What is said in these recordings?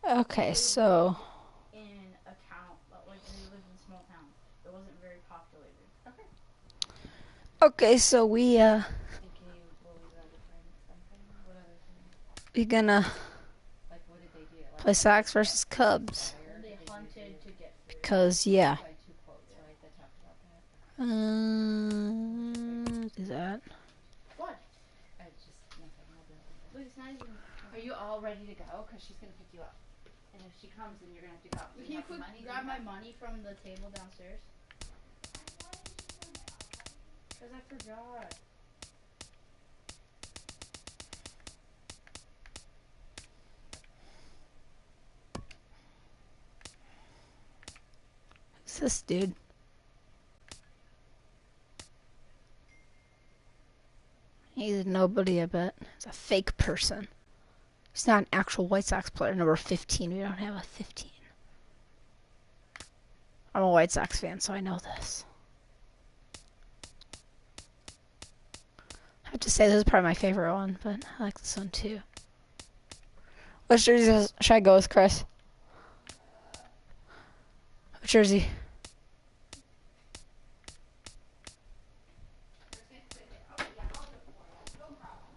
Okay, so. In a town, like they lived in a small town. It wasn't very populated. Okay, so we gonna play Sox versus Cubs. They hunted to get food. Because yeah. Do that. What? Look, it's not even. Are you all ready to go? Because she's going to pick you up. And if she comes, then you're going to have to go. Can you quick grab my money from the table downstairs? Because I forgot. Who's this dude? He's nobody, I bet. He's a fake person. He's not an actual White Sox player. Number 15. We don't have a 15. I'm a White Sox fan, so I know this. I have to say, this is probably my favorite one, but I like this one too. Which jersey should I go with, Chris? What jersey?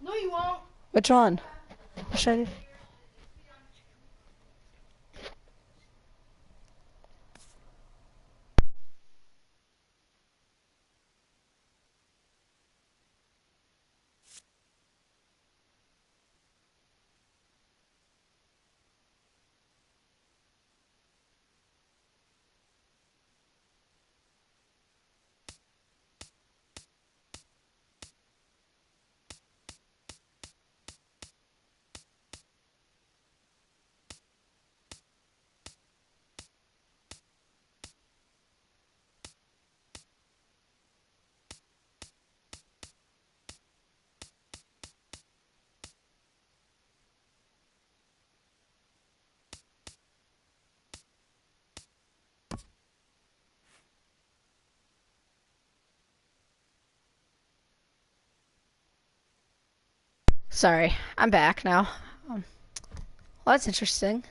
No, you won't. Which one? What should I do? Sorry, I'm back now. Well, that's interesting.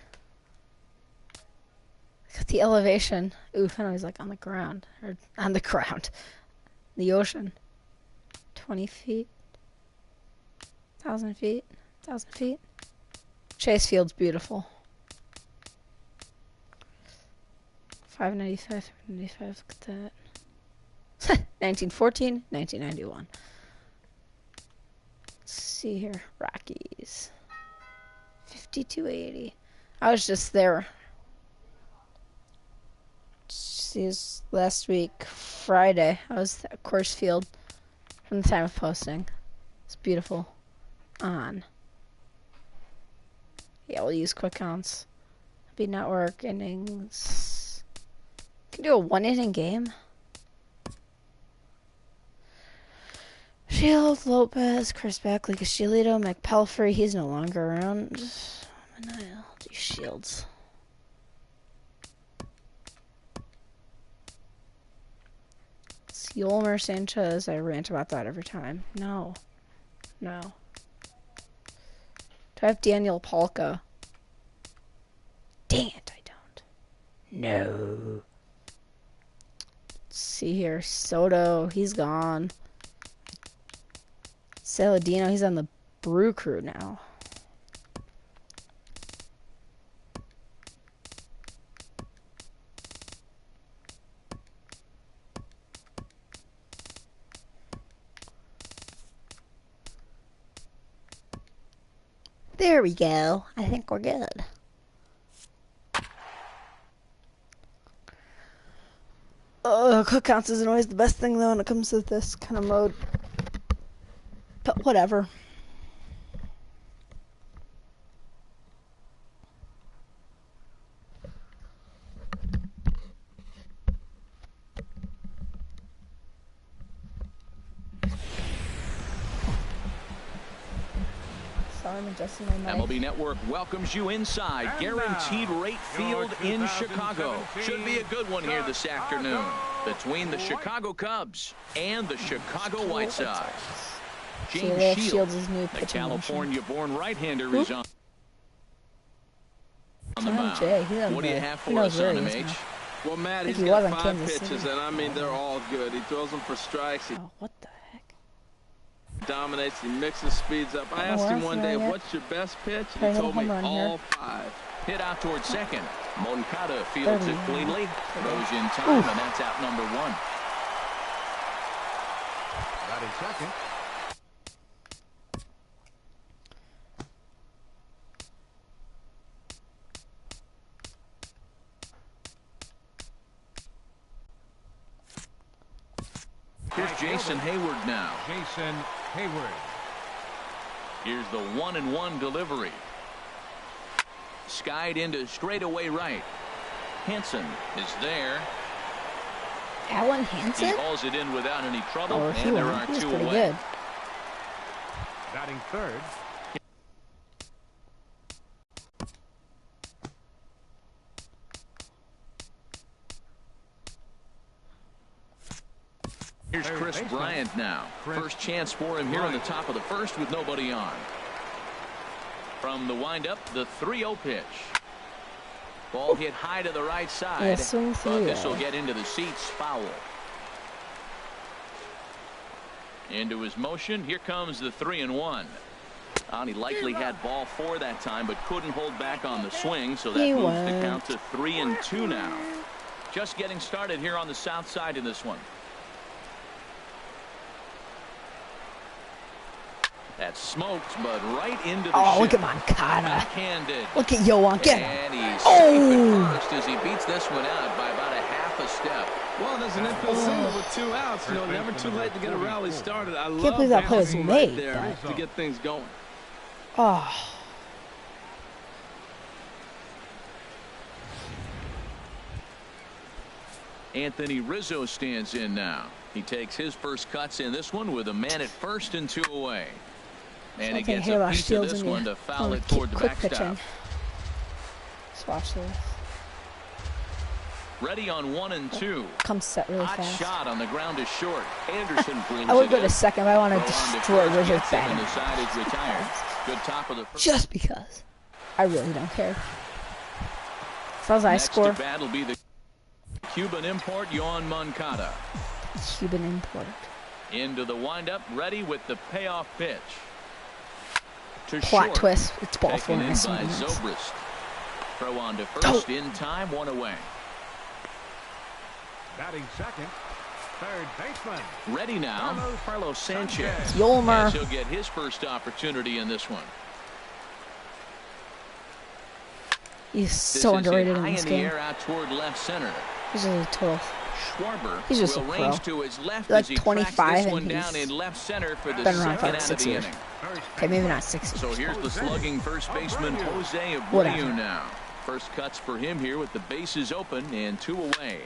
Look at the elevation. Oof, I know he's like on the ground. Or on the ground. The ocean. 20 feet. 1,000 feet. 1,000 feet. Chase Field's beautiful. 595, 595, look at that. 1914, 1991. Let's see here. Rockies. 5280. I was just there. See, last week, Friday. I was at Coors Field from the time of posting. It's beautiful. On. Yeah, we'll use quick counts. Be network innings. Can do a 1-inning game. Shield, Lopez, Chris Beckley, Castillo, McPelfrey. He's no longer around. I'll do Shields. Yolmer Sanchez. I rant about that every time. No. No. Do I have Daniel Palka? Dang it, I don't. No. Let's see here. Soto, he's gone. Saladino, he's on the Brew Crew now. There we go. I think we're good. Quick counts isn't always the best thing though when it comes to this kind of mode. But whatever. I'm adjusting my mic. MLB Network welcomes you inside Guaranteed Rate Field in Chicago. Should be a good one here this afternoon between the Chicago Cubs and the Chicago White Sox. James Shields, the California-born right-hander, is on. on the John mound. Jay, he doesn't What do you play. have Who for knows us where on he him, is H? now. Well, Matt, think he's he got was on 5 Kansas pitches, City. and I mean, they're all good. He throws them for strikes. He Oh, what the heck? dominates. He mixes speeds up. I Oh, asked we're him one throwing day, it. what's your best pitch? Try He a told little me home run all here. 5. Hit out towards second. Moncada fields it 30. cleanly. Goes in time, and that's out number 1. Batting second. Here's Jason Hayward now. Jason Hayward. Here's the 1-1 delivery. Skied into straightaway right. Hansen is there. Alan He Hansen? hauls it in without any trouble, Oh, and there are he was 2 pretty away. good. Batting third. Here's Third Chris baseman. Bryant now. Chris First chance for him here in the Bryant. top of the first with nobody on. From the windup, the 3-0 pitch. Ball hit high to the right side, Yeah, swing but through this will there. get into the seats, foul. Into his motion, here comes the 3-1. And he likely had ball 4 that time, but couldn't hold back on the swing, so that He moves won. the count to 3-2 now. Just getting started here on the south side in this one. That's smoked, but right into the Oh, look ship. at Moncada. Backhanded. Look at Yoan. Get him. And he's Oh. safe at first as he beats this one out by about a half a step. Well, there's an infield single with 2 outs. You know, never too late to get a rally started. I love believe that play was right made, there to get things going. Oh. Anthony Rizzo stands in now. He takes his first cuts in this one with a man at first and 2 away. And he Okay, gets here, a last piece of shields this in one you. to foul Oh, it keep toward the quick backstop. pitching. Swatch this. Ready on 1 and 2. Comes set really Hot fast. shot on the ground is short. Anderson brings I would it go in. to second, but I want to Throw on to destroy first, Rizzo's gets it, batting. and the side is retired. Good top of the first. Just because. I really don't care. As long as I Next score, to bat will be the Cuban import, Yoan Moncada. Cuban import. Into the windup, ready with the payoff pitch. To Plot short. twist. It's ball four. Taken in Nice by one. Zobrist. Throw on to first in time, 1 away. Batting second. Third baseman. Ready now, Carlos Sanchez. Yolmer. As he'll get his first opportunity in this one. He's This so is underrated hit in high this in the game. air out toward left center. He's just a total. Schwarber He's just will a pro. range to his left He's like as he 25 tracks this and one down he's in left center for the been around second for like out of 6 the years. inning. Okay, maybe not 6 years. So here's the slugging first baseman, Jose Abreu Whatever. now. First cuts for him here with the bases open and 2 away.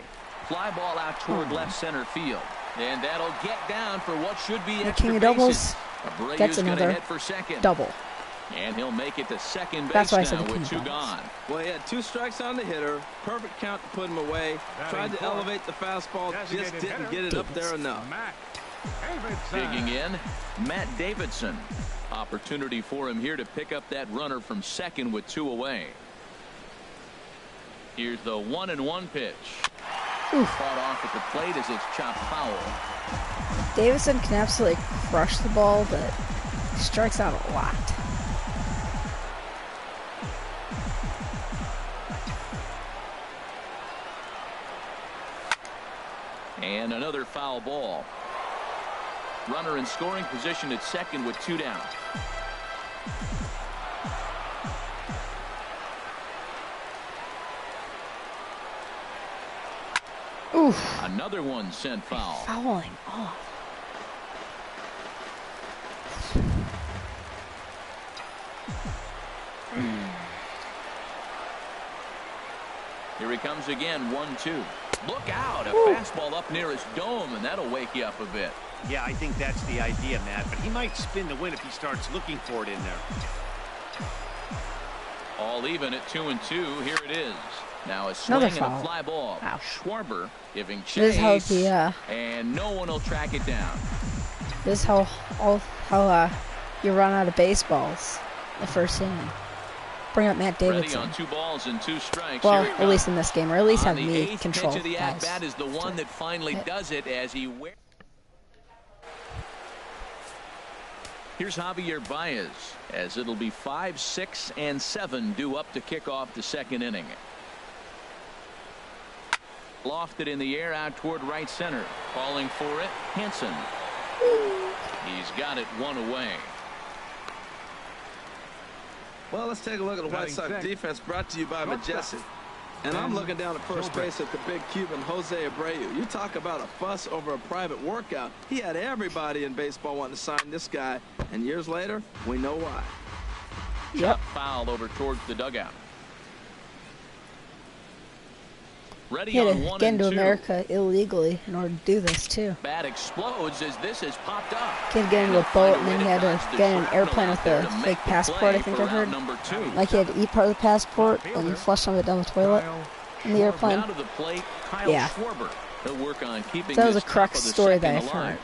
Fly ball out toward left center field. And that'll get down for what should be The extra king of bases. doubles Abreu's gets gonna another head for second. double. And he'll make it to second That's base why I said now the king with of 2 doubles. gone. Well, he had 2 strikes on the hitter. Perfect count to put him away. Tried to elevate the fastball. Just Designated didn't hitter. get it up there enough. Matt Davidson. Digging in, Matt Davidson. Opportunity for him here to pick up that runner from second with 2 away. Here's the 1-1 pitch. Caught off at the plate as it's chopped foul. Davidson can absolutely crush the ball, but he strikes out a lot. And another foul ball. Runner in scoring position at second with 2 down. Oof. Another one sent foul. Fouling off. Here he comes again, 1-2. Look out, a fastball up near his dome, and that'll wake you up a bit. Yeah, I think that's the idea, Matt, but he might spin the win if he starts looking for it in there. All even at 2-2. Here it is. Now a Another swing and a foul. fly ball. Wow. Schwarber giving This is how chase, the and no one will track it down. this is how you run out of baseballs the first inning. bring up Matt Ready Davidson. on 2 balls and 2 strikes. Well, Here it at least comes. in this game, or at least have On the me 8th control pitch of the guys. at-bat is the one that finally does it as he wears. Here's Javier Baez, as it'll be 5, 6, and 7 due up to kick off the 2nd inning. Lofted in the air out toward right center. Calling for it, Hansen. He's got it 1 away. Well, let's take a look at the White Batting Sox sixth. defense, brought to you by Majestic. And I'm looking down at first base at the big Cuban, Jose Abreu. You talk about a fuss over a private workout. He had everybody in baseball wanting to sign this guy. And years later, we know why. Yep. Foul over towards the dugout. Ready He had on to 1 get and into 2. America illegally in order to do this too. Bat explodes as this has popped up. He had to get into a boat and then he had to get in an airplane with a fake passport, I think I heard. Number 2. Like he had to eat part of the passport and flush some of it down the toilet in the airplane. Now to the plate, Kyle Yeah. Schwarber. He'll work on keeping That was a this top correct of the story that second I've alive. heard.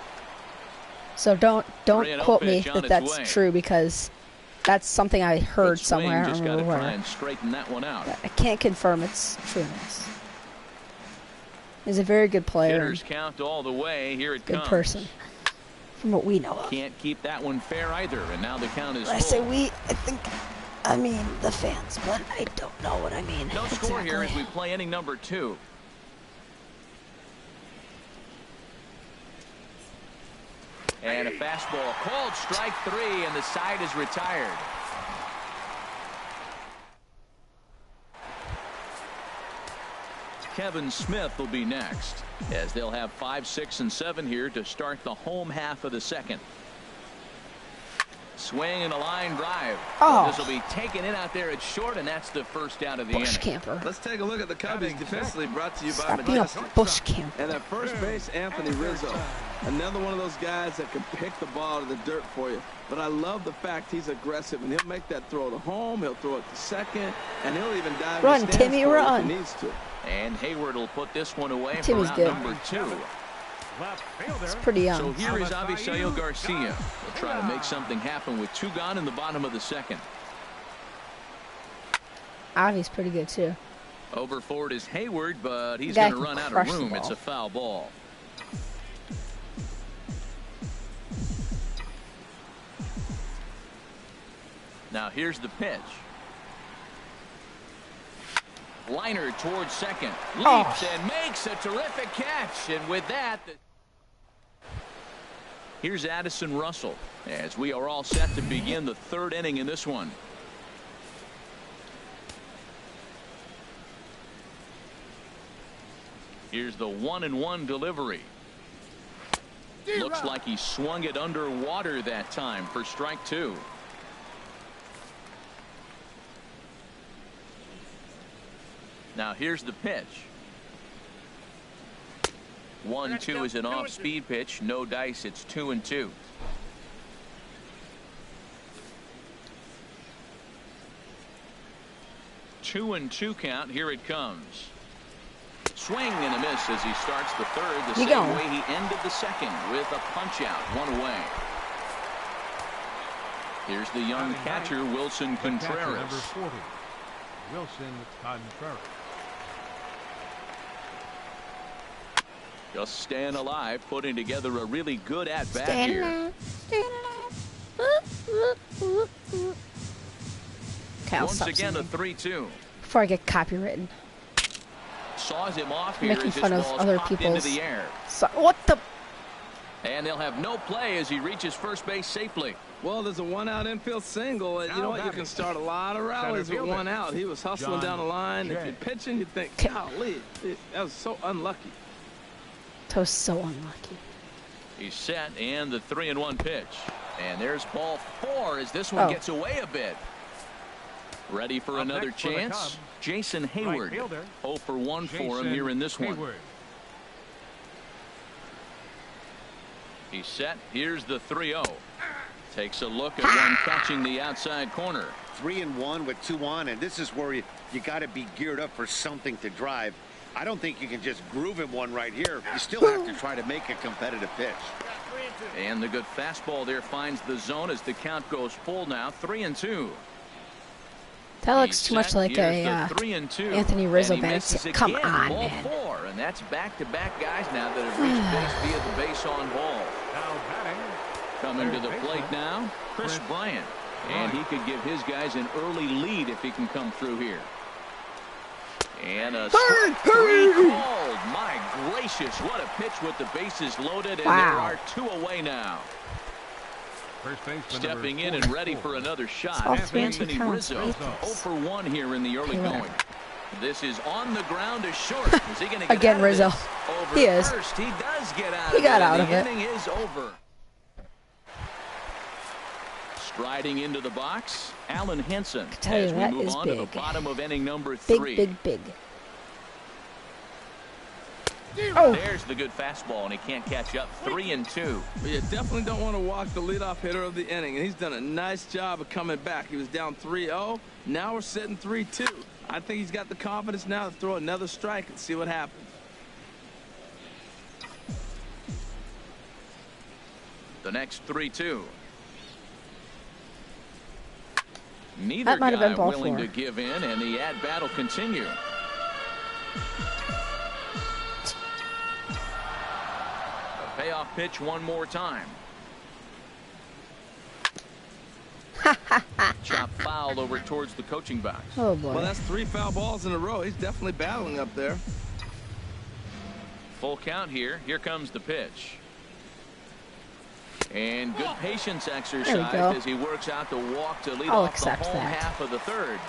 So don't 3-0 quote me pitch on that its that's way. true, because that's something I heard Good swing, somewhere. I just don't got to remember try where. and straighten that one out. I can't confirm its trueness. He's a very good player Hitters count all the way. Here it and good comes. person, from what we know of. Can't keep that one fair either, and now the count is When I full. say we, I mean the fans, but I don't know what I mean. No score here as exactly. we play inning number 2. And a fastball called strike 3, and the side is retired. Kevin Smith will be next, as they'll have 5, 6, and 7 here to start the home half of the 2nd. Swing and a line drive. Oh. This will be taken in out there at short, and that's the first out of the Bush inning. camper. Let's take a look at the Cubbies defensively, brought to you by Stop being a Majestic. bush camper. And at first base, Anthony Rizzo. Another one of those guys that can pick the ball to the dirt for you. But I love the fact he's aggressive, and he'll make that throw to home. He'll throw it to second, and he'll even dive Run, in the stands Timmy, for it run. if he needs to. And Hayward will put this one away Timmy's for out good. number 2. Left fielder. It's pretty young. So here is Avisail Garcia. He'll try to make something happen with 2 gone in the bottom of the 2nd. Avi's pretty good too. Over forward is Hayward, but he's Guy going to can run out crush of the room. ball. It's a foul ball. Now here's the pitch. Liner towards second. Leaps and makes a terrific catch. And with that, here's Addison Russell, as we are all set to begin the 3rd inning in this one. Here's the 1-1 delivery. Looks like he swung it underwater that time for strike 2. Now here's the pitch. 1-2 is an off-speed pitch. No dice. It's 2-2. Two and 2 count. Here it comes. Swing and a miss as he starts the 3rd, the You same go. way he ended the 2nd with a punch out, 1 away. Here's the young catcher, Wilson The catcher, Contreras. number 40, Wilson Contreras. Just staying alive, putting together a really good at-bat Stand here. alive, stand alive. Okay, I'll Once stop again, a singing 3-2. before I get copywritten. Saws him off here Making as this fun of ball's other popped into people's- the air. So, what the? And they'll have no play as he reaches first base safely. Well, there's a 1-out infield single. And you know what? You can start a lot of rallies with 1 out. He was hustling down the line. If you're pitching, you think, golly, that was so unlucky. That was so unlucky. He's set, and the 3-1 pitch. And there's ball 4 as this one Oh. gets away a bit. Ready for Up another next for the chance? Cubs, Jason Hayward. right fielder, 0 for 1 for him Jason here in this one. Hayward. He's set. Here's the 3-0. Takes a look at one catching the outside corner. 3-1 with 2 on, and this is where you got to be geared up for something to drive. I don't think you can just groove him one right here. You still have to try to make a competitive pitch. And the good fastball there finds the zone as the count goes full now. 3-2. That looks too much like a Anthony Rizzo bag. Come on, ball man. 4, and that's back-to-back guys now that have reached base via the base on ball. Now batting. Coming to the plate now, Chris Bryant. And he could give his guys an early lead if he can come through here. And a strike three called. My gracious, what a pitch with the bases loaded, and there are 2 away now. First baseman Stepping in number and ready for another shot, All three Anthony counts, Rizzo. right? 0 for 1 here in the early Okay, going. This is on the ground to short. Is he going to get Again, out of Rizzo. this? Over He is. first. He does get out He of got it. out and of the it. inning is over. Striding into the box, Alan Henson. tell you, As we that move is on to the big. bottom of inning number Big, 3. big. Oh, There's the good fastball, and he can't catch up. 3-2. But you definitely don't want to walk the leadoff hitter of the inning, and he's done a nice job of coming back. He was down 3-0. Now we're sitting 3-2. I think he's got the confidence now to throw another strike and see what happens. The next 3-2. Neither That might have guy been ball willing 4. to give in, and the at-bat will continue. A payoff pitch one more time. Chop foul over towards the coaching box. oh boy. Well, that's 3 foul balls in a row. He's definitely battling up there. Full count here. Here comes the pitch. And good patience exercise go. as he works out the walk to lead I'll off the accept home that. half of the third.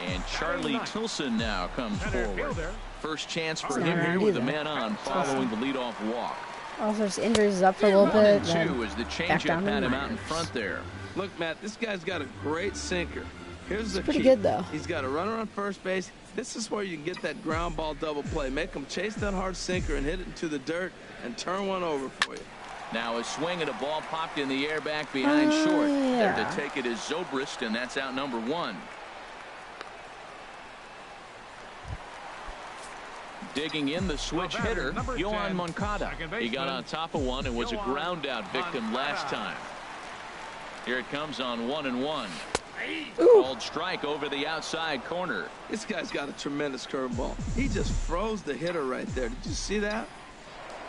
And Charlie Tilson now comes Center forward. fielder. First chance for It's him not here around with the either. man on following the leadoff walk. Oh, there's injuries up for a little bit. 1-2 Then as the back changeup down to had him the out in minors. front there. Look, Matt, this guy's got a great sinker. Here's the pretty key. good, though. He's got a runner on first base. This is where you can get that ground ball double play. Make him chase that hard sinker and hit it into the dirt and turn one over for you. Now a swing and a ball popped in the air back behind short. yeah. There to take it is Zobrist, and that's out number 1. Digging in the switch Well, hitter, number Yohan 10, Moncada. second He got baseman, on top of one and was a Yohan ground out victim last Moncada. time. Here it comes on 1-1. Ooh. Called strike over the outside corner. This guy's got a tremendous curveball. He just froze the hitter right there. Did you see that?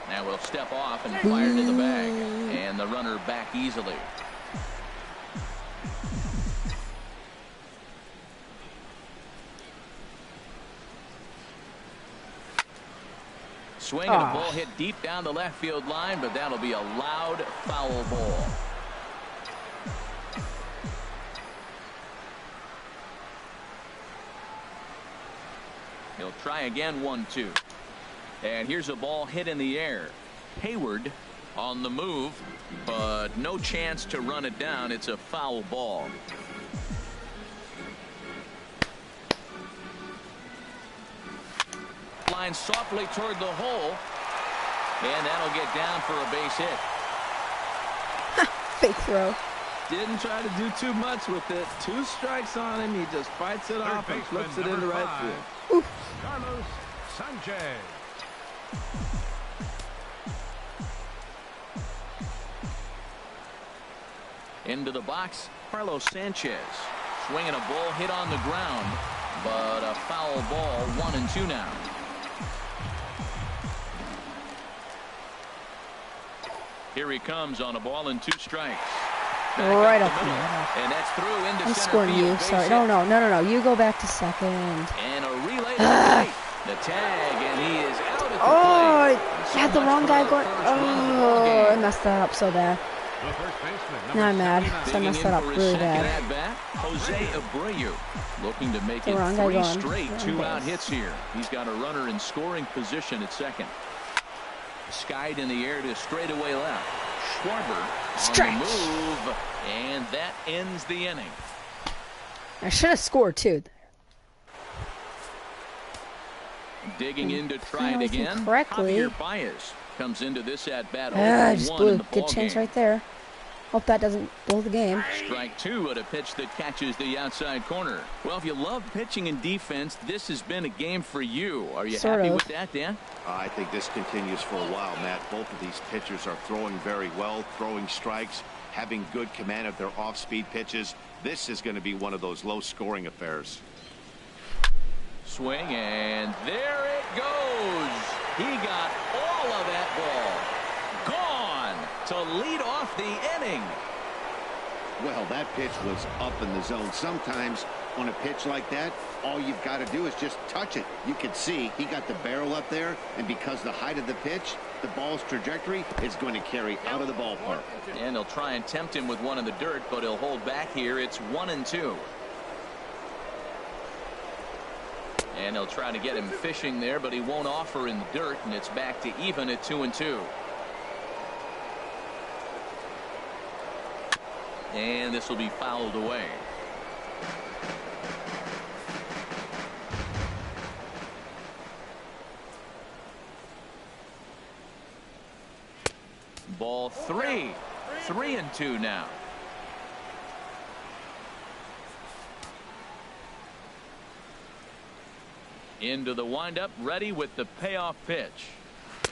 Now we'll step off and fire it in the bag. And the runner back easily. Swing and a ball hit deep down the left field line, but that'll be a loud foul ball. He'll try again, 1-2. And here's a ball hit in the air. Hayward on the move, but no chance to run it down. It's a foul ball. Line softly toward the hole, and that'll get down for a base hit. Fake throw. Didn't try to do too much with it. 2 strikes on him. He just fights it off and baseman, flips it into number right 5, field. Carlos Sanchez. Into the box, Carlos Sanchez. Swinging a ball hit on the ground, but a foul ball, 1-2 now. Here he comes on a ball and 2 strikes. Back Right up up the the middle, middle. and that's through into I'm center scoring field. you. Base Sorry. hit. No. You go back to second. And a relay to the plate. The tag, and he is out at the Oh, plate. I had the wrong guy going. Oh, I messed that up so bad. The first baseman, Now I'm number mad. 79. So I messed Digging that in up for his really second bad. at-bat, Jose Abreu, looking to make The it wrong guy 3 going. straight Wrong 2-out base. hits here. He's got a runner in scoring position at second. Skied in the air to straightaway left. Schwarber on Stretch. the move, and that ends the inning. I should have scored too. Digging in to try it everything again. correctly. Javier Baez comes into this at-bat I just 0-1 blew. in the Good ball chance game. right there. Hope that doesn't blow the game. Strike 2 at a pitch that catches the outside corner. Well, if you love pitching and defense, this has been a game for you. Are you Sort happy of. with that, Dan? I think this continues for a while, Matt. Both of these pitchers are throwing very well, throwing strikes. having good command of their off-speed pitches. This is going to be one of those low-scoring affairs. Swing, and there it goes. He got all of that ball. Gone to lead off the inning. Well, that pitch was up in the zone. Sometimes on a pitch like that, all you've got to do is just touch it. You can see he got the barrel up there, and because the height of the pitch, the ball's trajectory is going to carry out of the ballpark. And they'll try and tempt him with one in the dirt, but he'll hold back here. It's 1-2. And they'll try to get him fishing there, but he won't offer in the dirt, and it's back to even at 2-2. And this will be fouled away. Ball 3. 3-2 now. Into the windup, ready with the payoff pitch.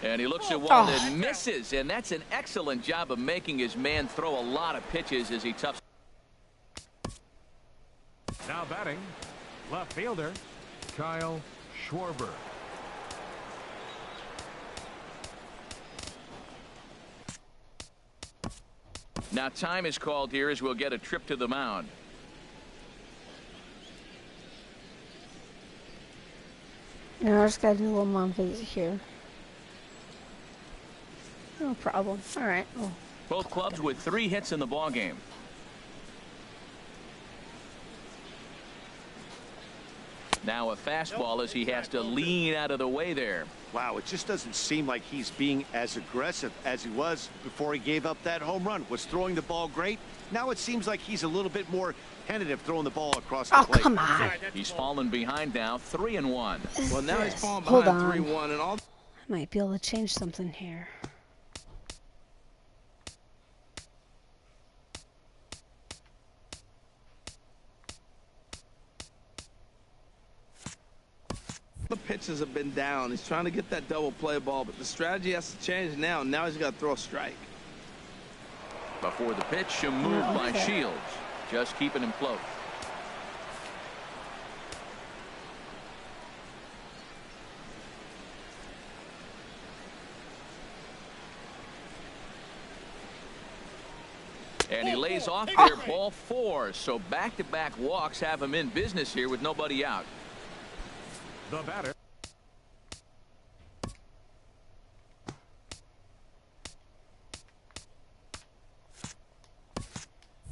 And he looks at one that misses, and that's an excellent job of making his man throw a lot of pitches as he toughs. Now batting, left fielder, Kyle Schwarber. Now time is called here as we'll get a trip to the mound. Now I just gotta do a little mom visit here. No problem. All right. Oh. Both clubs with 3 hits in the ballgame. Now a fastball as he has to lean out of the way there. Wow, it just doesn't seem like he's being as aggressive as he was before he gave up that home run. Was throwing the ball great. Now it seems like he's a little bit more tentative throwing the ball across the plate. Oh, come on. He's fallen behind now, 3-1. Well, now he's falling Hold behind on. 3-1 and all. I might be able to change something here. The pitches have been down. He's trying to get that double play ball, but the strategy has to change now. Now he's got to throw a strike. Before the pitch, a move by Shields. Just keeping him close. And he lays off there, ball 4. So back-to-back walks have him in business here with nobody out. The batter.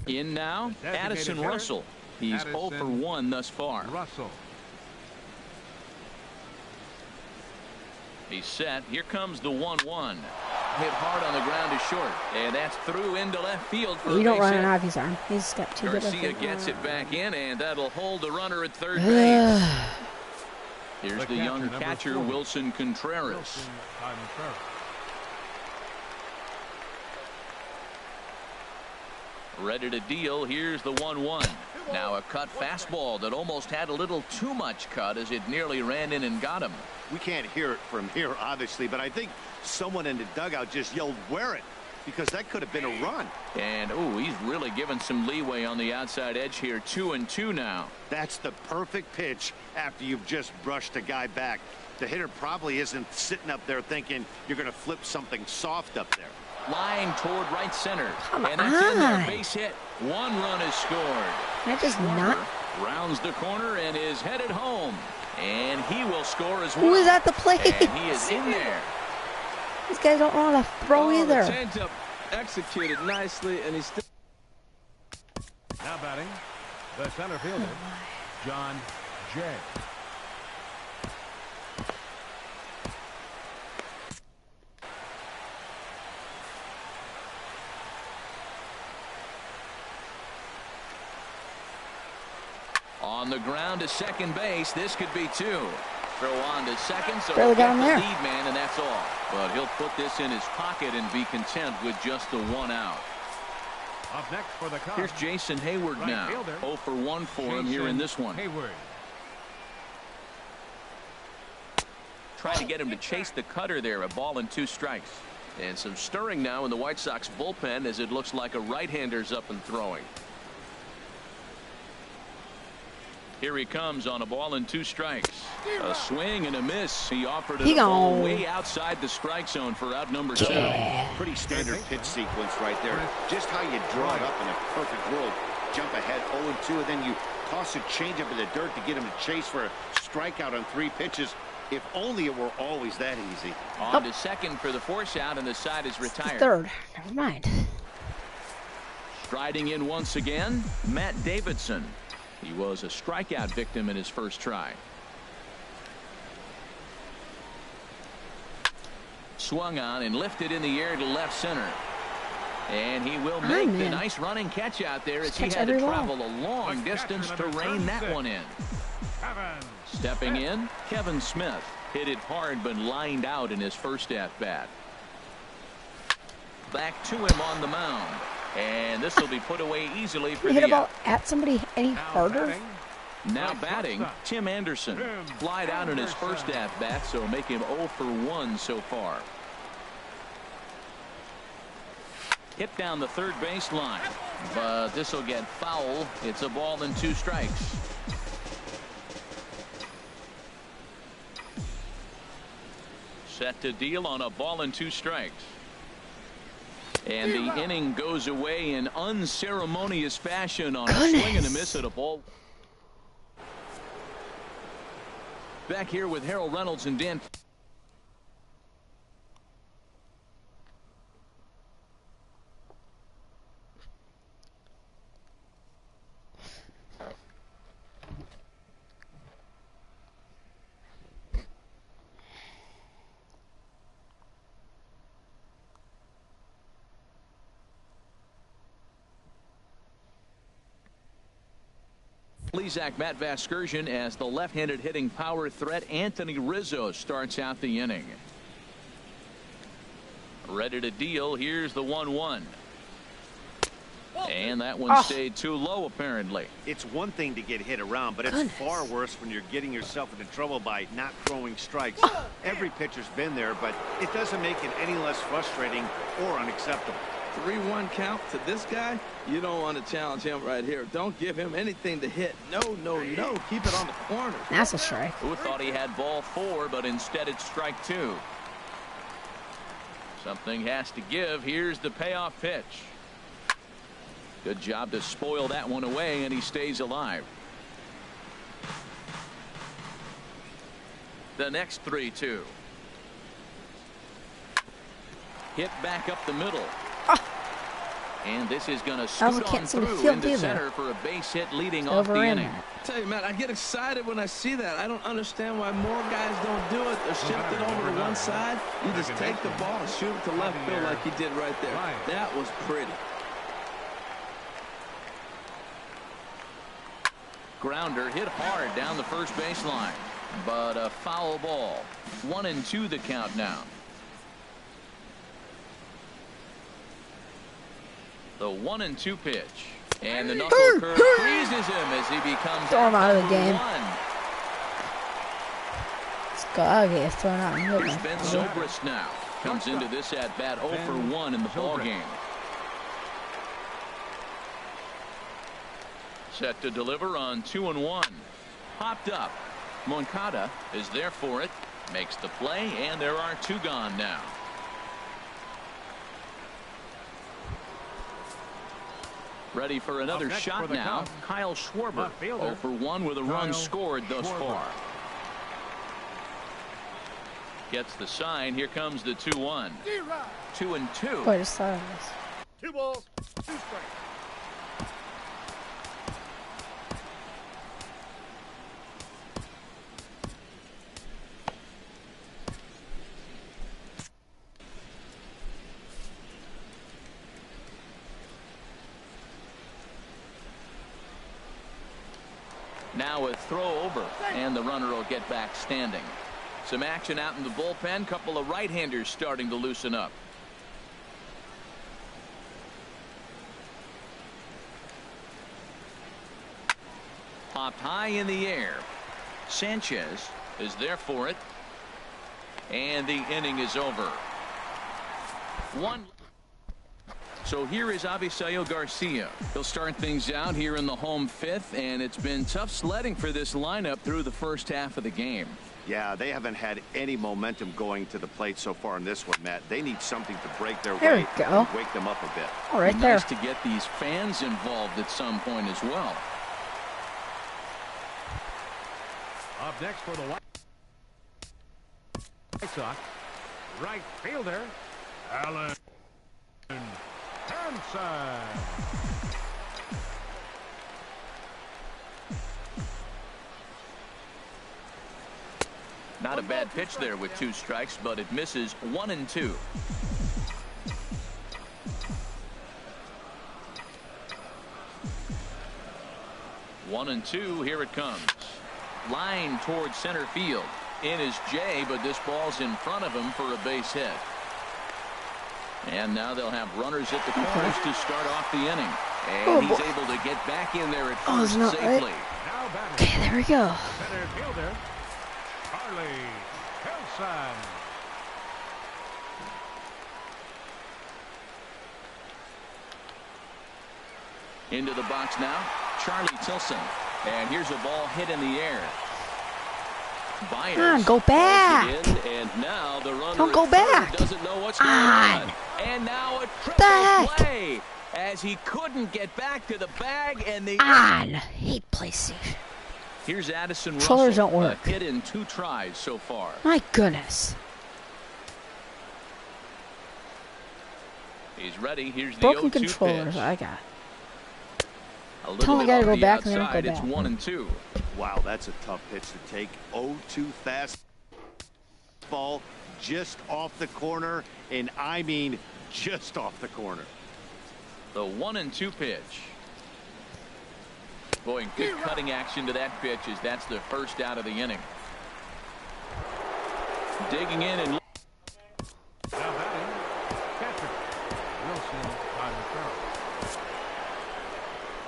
In now, Addison Russell. He's 0 for 1 thus far. Russell. He's set. Here comes the 1-1. Hit hard on the ground is short, and that's through into left field for You a don't base run hit. it off his arm. He's got too good of Garcia a gets it back in, and that'll hold the runner at third base. Here's the young catcher, Wilson Contreras. Ready to deal. Here's the 1-1. Now a cut fastball that almost had a little too much cut as it nearly ran in and got him. We can't hear it from here, obviously, but I think someone in the dugout just yelled, "Wear it," because that could have been a run. And, he's really given some leeway on the outside edge here. 2-2 now. That's the perfect pitch after you've just brushed a guy back. The hitter probably isn't sitting up there thinking you're going to flip something soft up there. Line toward right center. Come and that's in there. on. Base hit. 1 run is scored. Can I just not? Rounds the corner and is headed home. And he will score as well. Who is at the plate? And he is in there. These guys don't know how to throw The either. changeup executed nicely, and he's still. Now batting, the center fielder, John Jay. On the ground to second base. This could be 2. Throw on to second, so Barely he'll got get him the there. lead man, and that's all. But he'll put this in his pocket and be content with just the 1 out. Up next for the Cubs. Here's Jason Hayward Right now. fielder. 0 for 1 for him here in this one. Hayward. Trying to get him to chase the cutter there. A ball and 2 strikes. And some stirring now in the White Sox bullpen as it looks like a right-hander's up and throwing. Here he comes on a ball and 2 strikes. A swing and a miss. He offered it all way outside the strike zone for out number 2. Pretty standard pitch sequence right there. Just how you draw it up in a perfect world. Jump ahead 0-2, and then you toss a changeup in the dirt to get him to chase for a strikeout on 3 pitches. If only it were always that easy. On to second for the force out, and the side is retired. Third. Never mind. Striding in once again, Matt Davidson. He was a strikeout victim in his first try. Swung on and lifted in the air to left center. And he will make the nice running catch out there as he had to travel a long distance to rein that one in. Stepping in, Kevin Smith hit it hard but lined out in his first at-bat. Back to him on the mound. And this will be put away easily for hit the a ball at somebody any harder? Now batting, Tim Anderson. Flied out in his first at-bat, so make him 0 for 1 so far. Hit down the third base line, but this will get foul. It's a ball and 2 strikes. Set to deal on a ball and 2 strikes. And the inning goes away in unceremonious fashion on a swing and a miss at a ball. Back here with Harold Reynolds and Dan. Plesac Matt Vasgersian as the left-handed hitting power threat Anthony Rizzo starts out the inning. Ready to deal. Here's the 1-1. And that one stayed too low apparently. It's one thing to get hit around, but it's far worse when you're getting yourself into trouble by not throwing strikes. Every pitcher's been there, but it doesn't make it any less frustrating or unacceptable. 3-1 count to this guy. You don't want to challenge him right here. Don't give him anything to hit. No. Keep it on the corner. That's a strike. Who thought he had ball 4, but instead it's strike 2. Something has to give. Here's the payoff pitch. Good job to spoil that one away, and he stays alive. The next 3-2. Hit back up the middle. And this is going to scoot on through into center for a base hit leading off the inning. I tell you, man, I get excited when I see that. I don't understand why more guys don't do it. They're shifted over to one side. You just take the ball and shoot it to left field like he did right there. That was pretty. Grounder hit hard down the first baseline, but a foul ball. 1-2 the count now. The 1-2 pitch, and the knuckle curve freezes him as he becomes thrown out of the game. 1. Skaggy is thrown out. Here's Ben Zobrist now. Comes into this at bat 0 for 1 in the ball game. Set to deliver on 2-1. Popped up. Moncada is there for it. Makes the play, and there are 2 gone now. Ready for another shot now. Kyle Schwarber 0 for 1 with a run scored thus far. Gets the sign. Here comes the 2-1. 2-2. Wait a second. 2 balls, 2 strikes. Now a throw over, and the runner will get back standing. Some action out in the bullpen. Couple of right-handers starting to loosen up. Popped high in the air. Sanchez is there for it. And the inning is over. One. So here is Avisail Garcia. He'll start things out here in the home fifth, and it's been tough sledding for this lineup through the first half of the game. Yeah, they haven't had any momentum going to the plate so far in this one, Matt. They need something to break their There way we go. and wake them up a bit. All right, Nice there. to get these fans involved at some point as well. Up next for the White Sox, right fielder, Alan Hansen. Not a bad pitch there with 2 strikes, but it misses 1-2. One and two, here it comes. Line towards center field. In is Jay, but this ball's in front of him for a base hit. And now they'll have runners at the corners to start off the inning. And he's able to get back in there at first safely. Now batting, Okay, there we go. center fielder, Charlie Hilson. Into the box now, Charlie Tilson. And here's a ball hit in the air. Byers Come on, go back. pulls it in, and now the runner Don't go at third back. doesn't know what's going On. on. And now a triple Back. play as he couldn't get back to the bag, and the On. Hate PlayStation. here's Addison Controllers Russell. don't work. A hit in 2 tries so far. My goodness. He's ready. Here's the Broken 0-2 controllers pitch. I got. A Tell little the bit guy to off go the back and then outside. go It's back. 1-2. Wow, that's a tough pitch to take. 0-2 fastball just off the corner, and I mean just off the corner. The 1-2 pitch. Boy, good cutting action to that pitch as that's the first out of the inning. Digging in and Now batting, catcher, Wilson on the throw.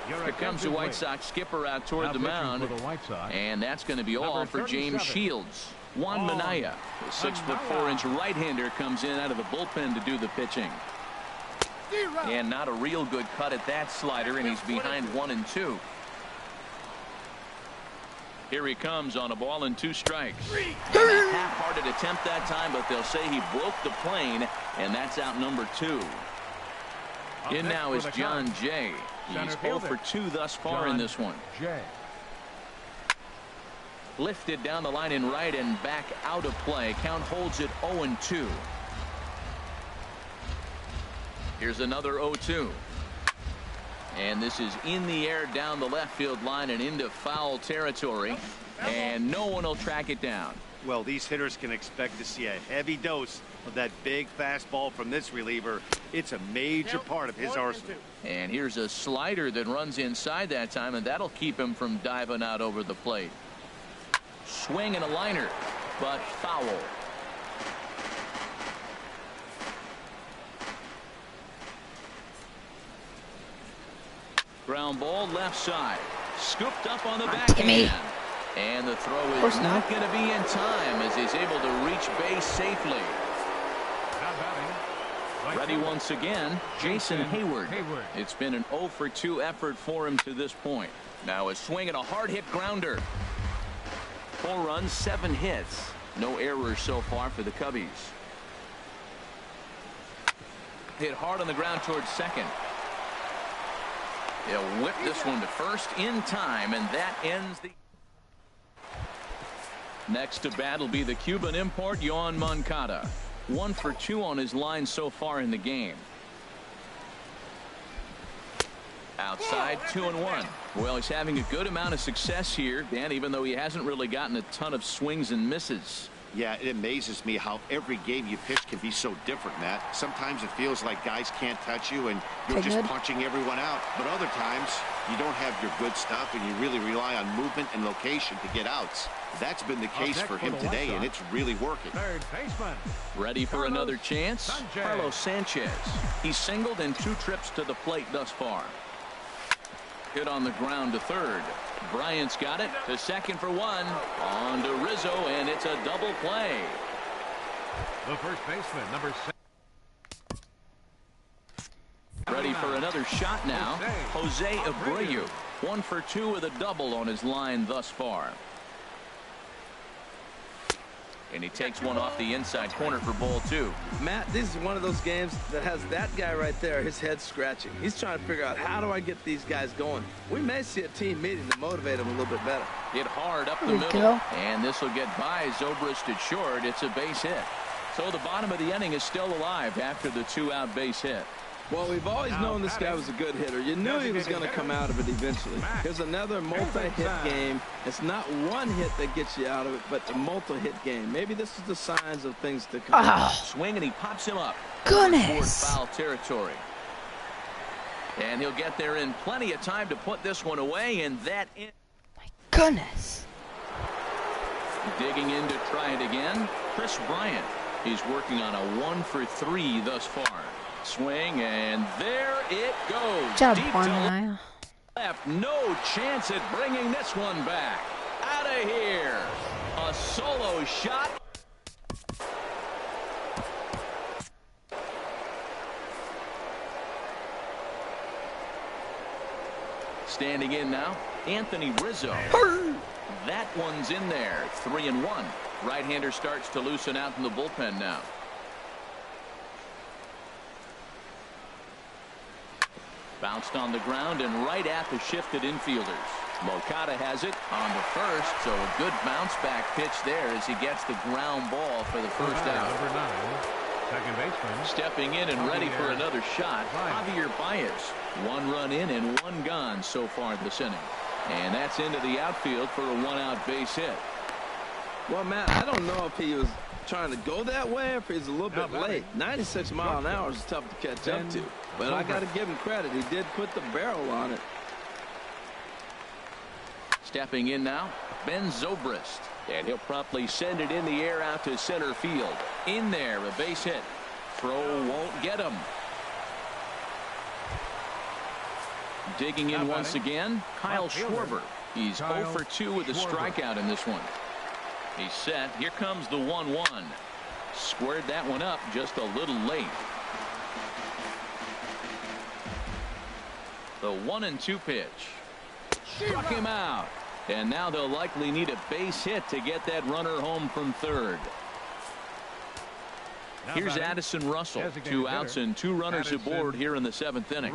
Your here comes the attention, White please. Sox skipper out toward Now the pitching mound. for the White Sox, And that's going to be all Number for James 37. Shields. Juan Juan Minaya, the 6'4" right-hander, comes in out of the bullpen to do the pitching. And not a real good cut at that slider, and he's behind 1-2. Here he comes on a ball and 2 strikes. And a half-hearted attempt that time, but they'll say he broke the plane, and that's out number 2. Up In next now for is the John Cubs, Jay. center He's 0 fielder, for 2 thus far in John this one. Jay. Lifted down the line in right and back out of play. Count holds it 0-2. Here's another 0-2. And this is in the air down the left field line and into foul territory. And no one will track it down. Well, these hitters can expect to see a heavy dose of that big fastball from this reliever. It's a major part of his arsenal. And here's a slider that runs inside that time, and that'll keep him from diving out over the plate. Swing and a liner, but foul. Ground ball left side. Scooped up on the Timmy. backhand. And the throw course is not going to be in time as he's able to reach base safely. Now batting, right Ready fielder, once again, Jason Hayward. Hayward. It's been an 0 for 2 effort for him to this point. Now a swing and a hard hit grounder. 4 runs, 7 hits. No errors so far for the Cubbies. Hit hard on the ground towards second. They'll whip this one to first in time, and that ends the. Next to bat will be the Cuban import, Yoan Moncada. 1 for 2 on his line so far in the game. Outside, 2-1. Well, he's having a good amount of success here, Dan, even though he hasn't really gotten a ton of swings and misses. Yeah, it amazes me how every game you pitch can be so different, Matt. Sometimes it feels like guys can't touch you and you're Okay, just good. punching everyone out. But other times you don't have your good stuff and you really rely on movement and location to get outs. That's been the case next for for him the White today, and Sox. it's really working. third baseman, Ready for Carlos another chance? Sanchez. Carlos Sanchez. He's singled in 2 trips to the plate thus far. Hit on the ground to third. Bryant's got it to second for 1. On to Rizzo, and it's a double play. the first baseman, number 7. ready for another shot now. Jose Abreu, 1 for 2 with a double on his line thus far. And he takes one off the inside corner for ball 2. Matt, this is one of those games that has that guy right there, his head scratching. He's trying to figure out, how do I get these guys going? We may see a team meeting to motivate them a little bit better. Hit hard up the There we middle. go. And this will get by Zobrist at short. It's a base hit. So the bottom of the inning is still alive after the 2-out base hit. Well, we've always known this guy was a good hitter. You knew he was going to come out of it eventually. Here's another multi-hit game. It's not one hit that gets you out of it, but a multi-hit game. Maybe this is the signs of things to come. Oh, Swing, and he pops him up. goodness. Toward foul territory. And he'll get there in plenty of time to put this one away, and that in. Goodness. Digging in to try it again, Chris Bryant. He's working on a 1 for 3 thus far. Swing, and there it goes. Good job, Deep to Juan. left. No chance at bringing this one back. Out of here. A solo shot. Standing in now, Anthony Rizzo. That one's in there. 3-1. Right-hander starts to loosen out in the bullpen now. Bounced on the ground and right at the shifted infielders. Moncada has it on the first, so a good bounce back pitch there as he gets the ground ball for the first out. Number 9, second baseman. Stepping in and ready for another shot, Javier Baez. 1 run in and 1 gone so far this inning. And that's into the outfield for a 1-out base hit. Well, Matt, I don't know if he was trying to go that way or if he's a little bit late. 96 miles an hour is tough to catch up to. But I got to give him credit. He did put the barrel on it. Stepping in now, Ben Zobrist. And he'll promptly send it in the air out to center field. In there, a base hit. Throw won't get him. Digging in once again, Kyle Schwarber. He's 0 for 2 with a strikeout in this one. He's set. Here comes the 1-1. Squared that one up just a little late. The 1-2 pitch. Struck him out. And now they'll likely need a base hit to get that runner home from third. Here's Addison Russell. 2 outs and 2 runners aboard here in the 7th inning.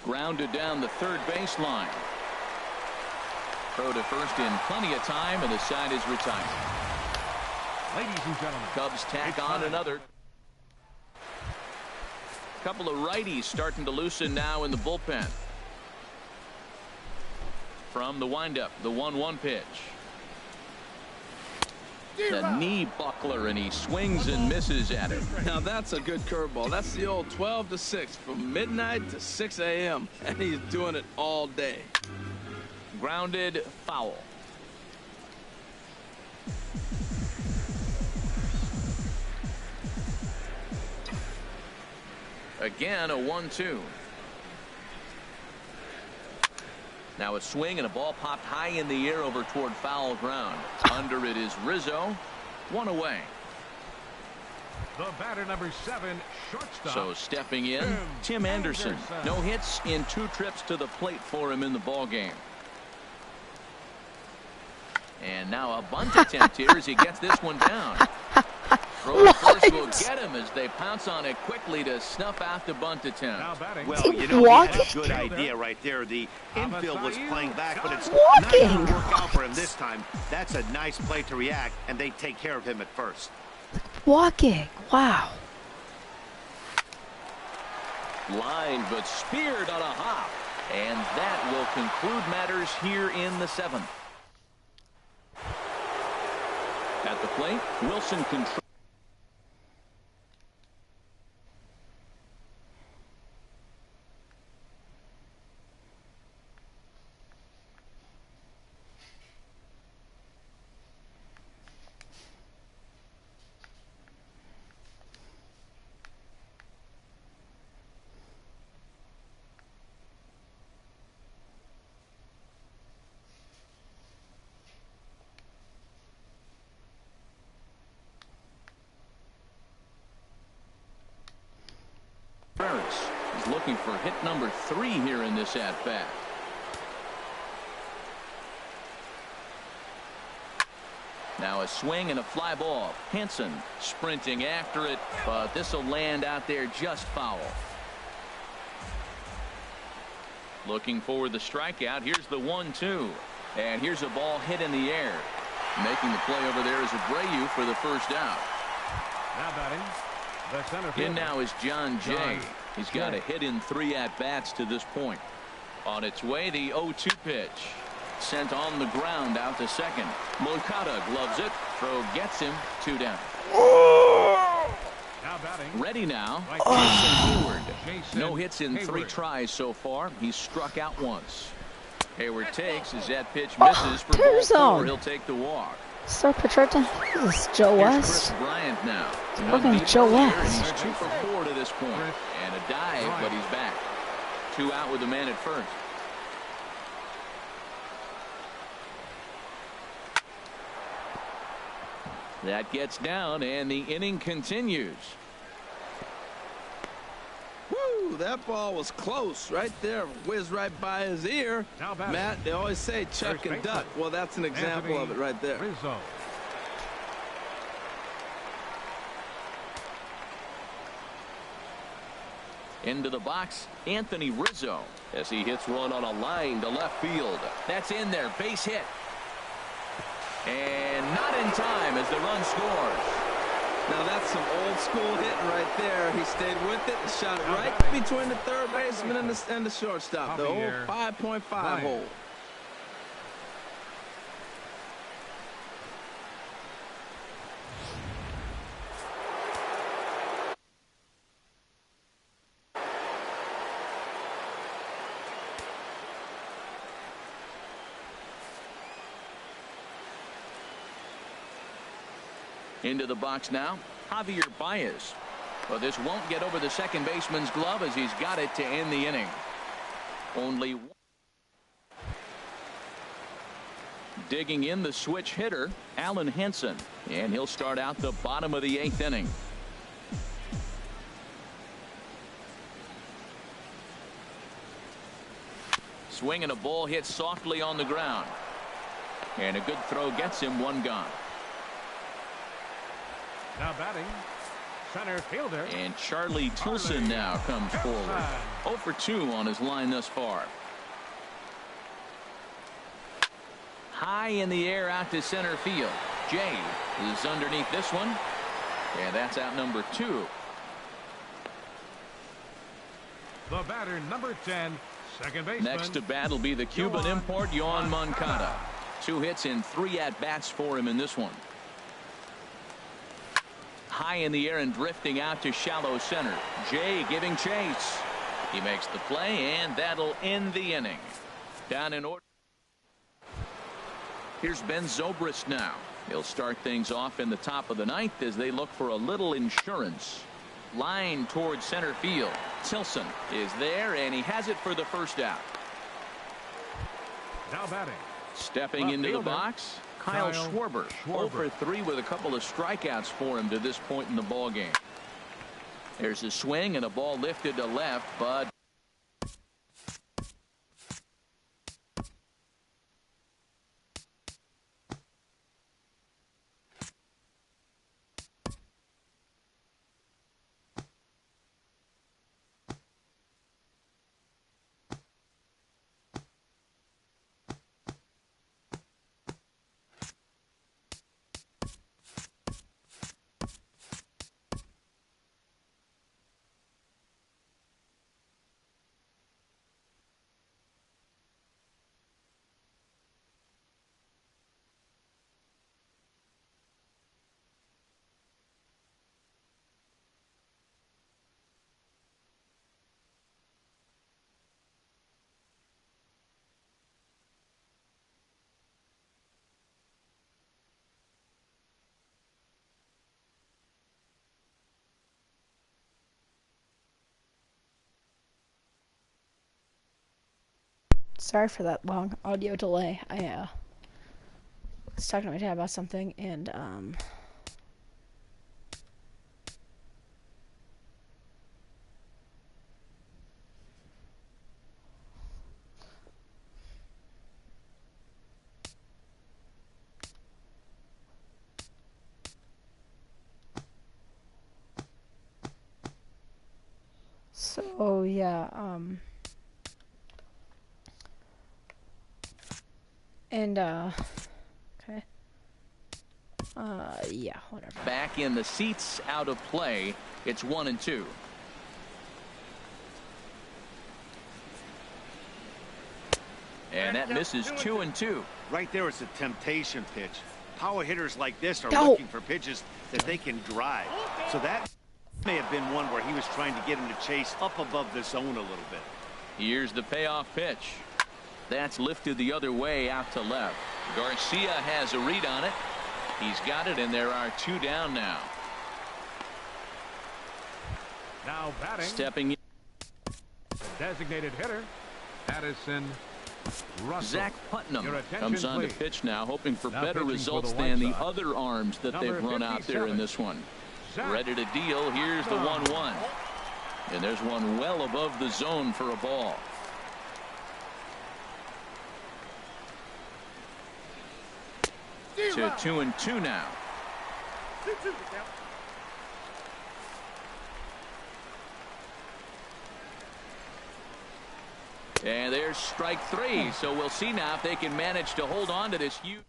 Grounded down the third baseline. Throw to first in plenty of time, and the side is retired. Ladies and gentlemen, Cubs tack on another. Couple of righties starting to loosen now in the bullpen. From the windup, the 1-1 pitch. The knee buckler, and he swings and misses at it. Now that's a good curveball. That's the old 12 to 6 from midnight to 6 a.m. and he's doing it all day. Grounded, foul. Again, a 1-2. Now a swing and a ball popped high in the air over toward foul ground. Under it is Rizzo. 1 away. the batter number 7, shortstop. So stepping in, Tim Anderson. No hits in 2 trips to the plate for him in the ball game. And now a bunt attempt here as he gets this one down. Throw to first will get him as they pounce on it quickly to snuff out the bunt attempt. Now batting. Well, Keep you know, he had a walking. good idea right there. The infield was playing back, but it's Walking. not going to work out for him this time. That's a nice play to react, and they take care of him at first. Walking. Wow. Line, but speared on a hop. And that will conclude matters here in the 7th. At the plate, Wilson controls. looking for hit number 3 here in this at-bat. Now a swing and a fly ball. Henson sprinting after it, but this will land out there just foul. Looking for the strikeout. Here's the 1-2. And here's a ball hit in the air. Making the play over there is Abreu for the first out. Now batting, the center fielder. In now is John Jay. He's got a hit in 3 at-bats to this point. On its way, the 0-2 pitch. Sent on the ground out to second. Moncada gloves it. Throw gets him. 2 down. Now batting. Ready now. Right. Jason Hayward. Jason No hits in 3 Hayward. tries so far. He's struck out once. Hayward takes as that pitch misses for ball Turn 4. zone. He'll take the walk. Start Petrarca. This is Joe Here's West. Chris Bryant now. Working with Joe Here, West. and he's 2 for 4 to this point. And a dive, but he's back. 2 out with the man at first. That gets down, and the inning continues. Woo, that ball was close right there. Whizzed right by his ear. Now batting. Matt, they always say chuck First and baseman. duck. Well, that's an example of it right there. Rizzo. Into the box, Anthony Rizzo, as he hits one on a line to left field. That's in there, base hit. And not in time as the run scores. Now that's some old school hitting right there. He stayed with it and shot it right between the third baseman and the shortstop. The old 5.5 hole. Into the box now, Javier Baez. But this won't get over the second baseman's glove as he's got it to end the inning. Only one. Digging in the switch hitter, Alan Henson. And he'll start out the bottom of the 8th inning. Swing and a ball hit softly on the ground. And a good throw gets him 1 gone. Now batting, center fielder. And Charlie Tilson now comes forward. 0 for 2 on his line thus far. High in the air out to center field. Jay is underneath this one. And that's out number 2. The batter, number 10, second baseman. Next to bat will be the Cuban import, Yoan Moncada. 2 hits in 3 at-bats for him in this one. High in the air and drifting out to shallow center. Jay giving chase. He makes the play, and that'll end the inning. Down in order. Here's Ben Zobrist now. He'll start things off in the top of the 9th as they look for a little insurance. Line towards center field. Tilson is there, and he has it for the first out. Now batting. Stepping Left into the fielder, box, Kyle Schwarber. 0 for 3 with a couple of strikeouts for him to this point in the ball game. There's a swing and a ball lifted to left, but Sorry for that long audio delay. I was talking to my dad about something, and Oh yeah. And okay. Yeah, whatever. Back in the seats, out of play. It's 1-2. And that misses 2-2. Right there is a temptation pitch. Power hitters like this are No. looking for pitches that they can drive. So that may have been one where he was trying to get him to chase up above the zone a little bit. Here's the payoff pitch. That's lifted the other way out to left. Garcia has a read on it. He's got it, and there are 2 down now. Now batting, Stepping in, the designated hitter, Addison Russell. Zach Putnam Your attention, comes on to please. pitch now, hoping for Now better pitching for results the White than the Sox, other arms that number they've run out there in 57, this one. Zach Ready to deal. Here's the Putnam. 1-1. And there's one well above the zone for a ball. To 2-2 now. And there's strike 3. So we'll see now if they can manage to hold on to this huge.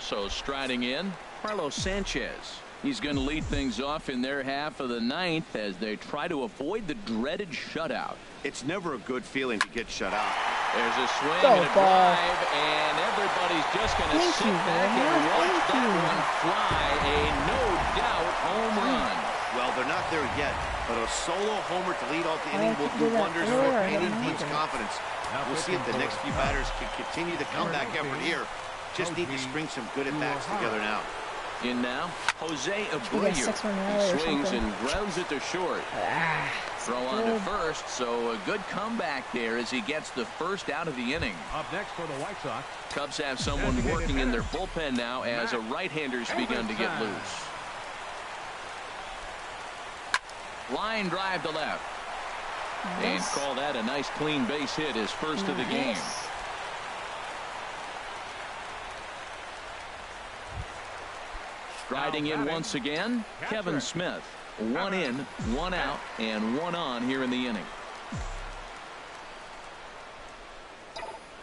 So striding in, Carlos Sanchez. He's going to lead things off in their half of the 9th as they try to avoid the dreaded shutout. It's never a good feeling to get shut out. There's a swing Go, and a ball. drive, and everybody's just going to Thank sit you, back Ball. and watch Thank that you. one fly. A no-doubt home run. Well, they're not there yet, but a solo homer to lead off the I inning will could do do that wonders earlier. for I any don't team's know. confidence. Now We'll see if the pitching next for few the batters can continue the comeback Number effort 19, here. Just need to string some good at-bats together now. In now, Jose We got Abreu. 6 run He early or swings something. and grounds it to short. Throw on to good. first, so a good comeback there as he gets the first out of the inning. Up next for the White Sox, Cubs have someone working in their bullpen now as a right-hander's begun to get loose. Line drive to left. And Nice. call that a nice clean base hit, his first of the game. Nice. Striding in once again, Kevin Smith. 1 in, 1 out, and 1 on here in the inning.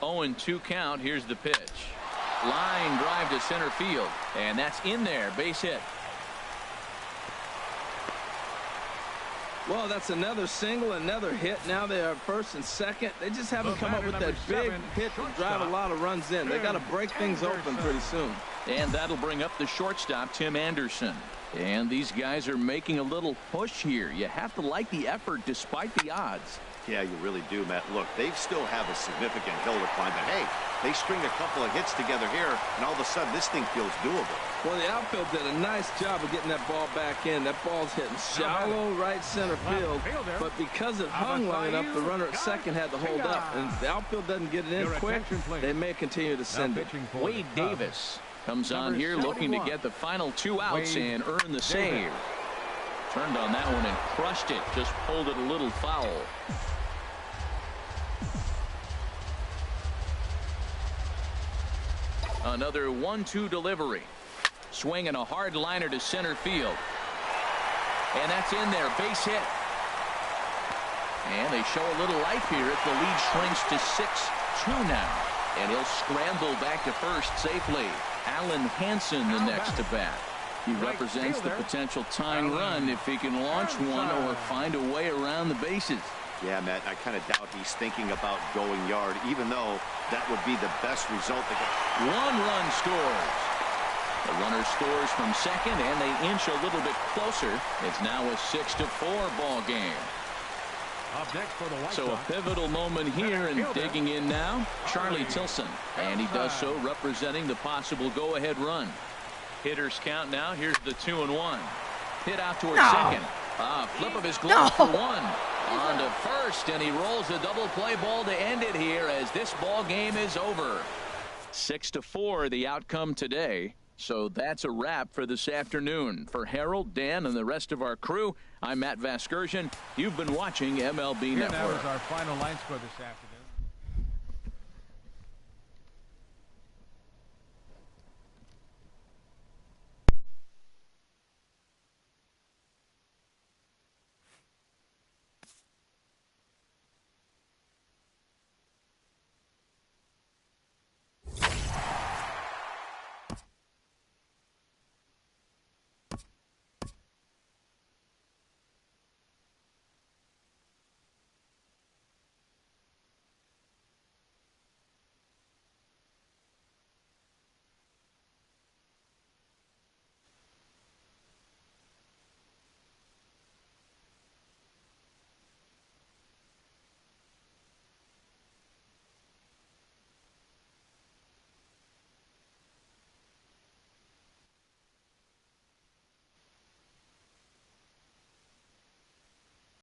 0-2 count. Here's the pitch. Line drive to center field, and that's in there. Base hit. Well, that's another single, another hit. Now they are first and second. They just haven't come up with that big hit to drive a lot of runs in. They got to break things open pretty soon. And that'll bring up the shortstop, Tim Anderson. And these guys are making a little push here. You have to like the effort despite the odds. Yeah, you really do, Matt. Look, they still have a significant hill to climb, but hey, they string a couple of hits together here, and all of a sudden this thing feels doable. Well, the outfield did a nice job of getting that ball back in. That ball's hitting shallow right center field, but because it hung long enough, the runner at second had to hold up, and the outfield doesn't get it in quick, they may continue to send it. Wade Davis comes on here looking to get the final 2 outs and earn the save. Turned on that one and crushed it. Just pulled it a little foul. Another 1-2 delivery. Swing and a hard liner to center field. And that's in there. Base hit. And they show a little life here as the lead shrinks to 6-2 now. And he'll scramble back to first safely. Alan Hansen the next to bat. He represents the potential tying run if he can launch one or find a way around the bases. Yeah, Matt, I kind of doubt he's thinking about going yard, even though that would be the best result. 1 run scores. The runner scores from second, and they inch a little bit closer. It's now a 6-4 ball game. up next for the White So a Sox, pivotal moment here, and fielder, digging in now, Charlie Tilson. And he does so representing the possible go-ahead run. Hitters count now. Here's the 2-1. Hit out towards second. Flip of his glove for 1. On to first, and he rolls a double play ball to end it here as this ball game is over. 6-4 the outcome today. So that's a wrap for this afternoon. For Harold, Dan, and the rest of our crew, I'm Matt Vasgersian. You've been watching MLB here now Network. is our final line score this afternoon.